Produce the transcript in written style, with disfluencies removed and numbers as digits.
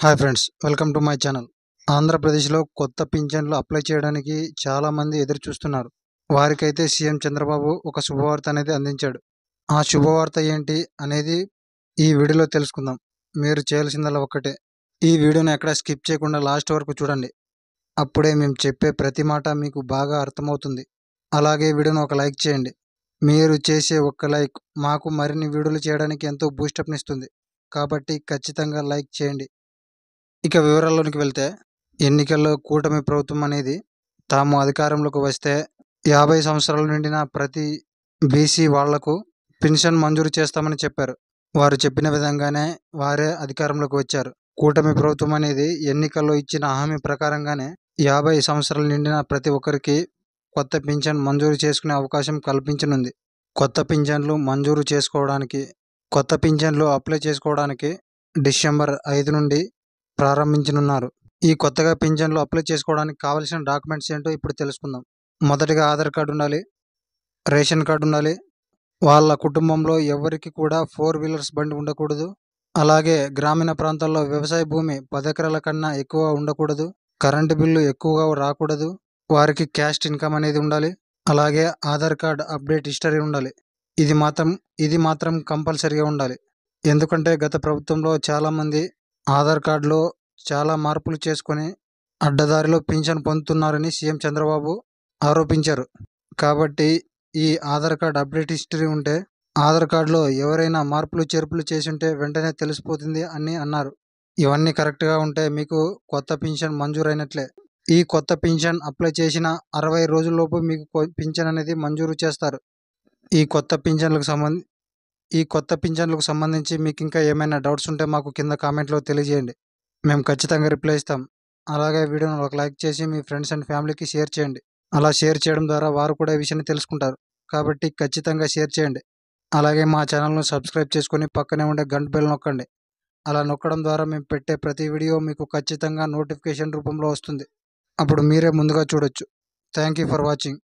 Hi friends, welcome to my channel. ఆంధ్రప్రదేశ్లో కొత్త పింఛన్లు అప్లై చేయడానికి చాలామంది ఎదురు చూస్తున్నారు. వారికైతే సీఎం చంద్రబాబు ఒక శుభవార్త అనేది అందించాడు. ఆ శుభవార్త ఏంటి అనేది ఈ వీడియోలో తెలుసుకుందాం. మీరు చేయాల్సిందల్లా ఒక్కటే, ఈ వీడియోని ఎక్కడ స్కిప్ చేయకుండా లాస్ట్ వరకు చూడండి. అప్పుడే మేము చెప్పే ప్రతి మాట మీకు బాగా అర్థమవుతుంది. అలాగే వీడియోని ఒక లైక్ చేయండి. మీరు చేసే ఒక్క లైక్ మాకు మరిన్ని వీడియోలు చేయడానికి ఎంతో బూస్టప్నిస్తుంది. కాబట్టి ఖచ్చితంగా లైక్ చేయండి. ఇక వివరాల్లోనికి వెళ్తే, ఎన్నికల్లో కూటమి ప్రభుత్వం అనేది తాము అధికారంలోకి వస్తే 50 సంవత్సరాలు నిండిన ప్రతి బీసీ వాళ్లకు పెన్షన్ మంజూరు చేస్తామని చెప్పారు. వారు చెప్పిన విధంగానే వారే అధికారంలోకి వచ్చారు. కూటమి ప్రభుత్వం అనేది ఎన్నికల్లో ఇచ్చిన హామీ ప్రకారంగానే 50 సంవత్సరాలు నిండిన ప్రతి ఒక్కరికి కొత్త పింఛన్ మంజూరు చేసుకునే అవకాశం కల్పించనుంది. కొత్త పింఛన్లు అప్లై చేసుకోవడానికి డిసెంబర్ 5 నుండి ప్రారంభించనున్నారు. ఈ కొత్తగా పింఛన్లు అప్లై చేసుకోవడానికి కావాల్సిన డాక్యుమెంట్స్ ఏంటో ఇప్పుడు తెలుసుకుందాం. మొదటిగా ఆధార్ కార్డు ఉండాలి, రేషన్ కార్డు ఉండాలి. వాళ్ళ కుటుంబంలో ఎవరికి కూడా 4 వీలర్స్ బండి ఉండకూడదు. అలాగే గ్రామీణ ప్రాంతాల్లో వ్యవసాయ భూమి 10 ఎకరాల కన్నా ఎక్కువ ఉండకూడదు. కరెంటు బిల్లు ఎక్కువగా రాకూడదు. వారికి క్యాస్ట్ ఇన్కమ్ అనేది ఉండాలి. అలాగే ఆధార్ కార్డ్ అప్డేట్ హిస్టరీ ఉండాలి. ఇది మాత్రం కంపల్సరీగా ఉండాలి. ఎందుకంటే గత ప్రభుత్వంలో చాలామంది ఆధార్ కార్డులో చాలా మార్పులు చేసుకొని అడ్డదారిలో పింఛన్ పొందుతున్నారని సీఎం చంద్రబాబు ఆరోపించారు. కాబట్టి ఈ ఆధార్ కార్డ్ అప్డేట్ హిస్టరీ ఉంటే, ఆధార్ కార్డులో ఎవరైనా మార్పులు చేర్పులు చేసి ఉంటే వెంటనే తెలిసిపోతుంది అని అన్నారు. ఇవన్నీ కరెక్ట్గా ఉంటే మీకు కొత్త పింఛన్ మంజూరైనట్లే. ఈ కొత్త పింఛన్ అప్లై చేసిన 60 రోజుల్లోపు మీకు పింఛన్ అనేది మంజూరు చేస్తారు. ఈ కొత్త పింఛన్లకు సంబంధించి మీకు ఇంకా ఏమైనా డౌట్స్ ఉంటే మాకు కింద కామెంట్లో తెలియజేయండి. మేము ఖచ్చితంగా రిప్లై ఇస్తాం. అలాగే వీడియోని ఒక లైక్ చేసి మీ ఫ్రెండ్స్ అండ్ ఫ్యామిలీకి షేర్ చేయండి. అలా షేర్ చేయడం ద్వారా వారు కూడా ఈ విషయాన్ని తెలుసుకుంటారు. కాబట్టి ఖచ్చితంగా షేర్ చేయండి. అలాగే మా ఛానల్ను సబ్స్క్రైబ్ చేసుకొని పక్కనే ఉండే గంట బెల్ నొక్కండి. అలా నొక్కడం ద్వారా మేము పెట్టే ప్రతి వీడియో మీకు ఖచ్చితంగా నోటిఫికేషన్ రూపంలో వస్తుంది. అప్పుడు మీరే ముందుగా చూడొచ్చు. Thank you for watching.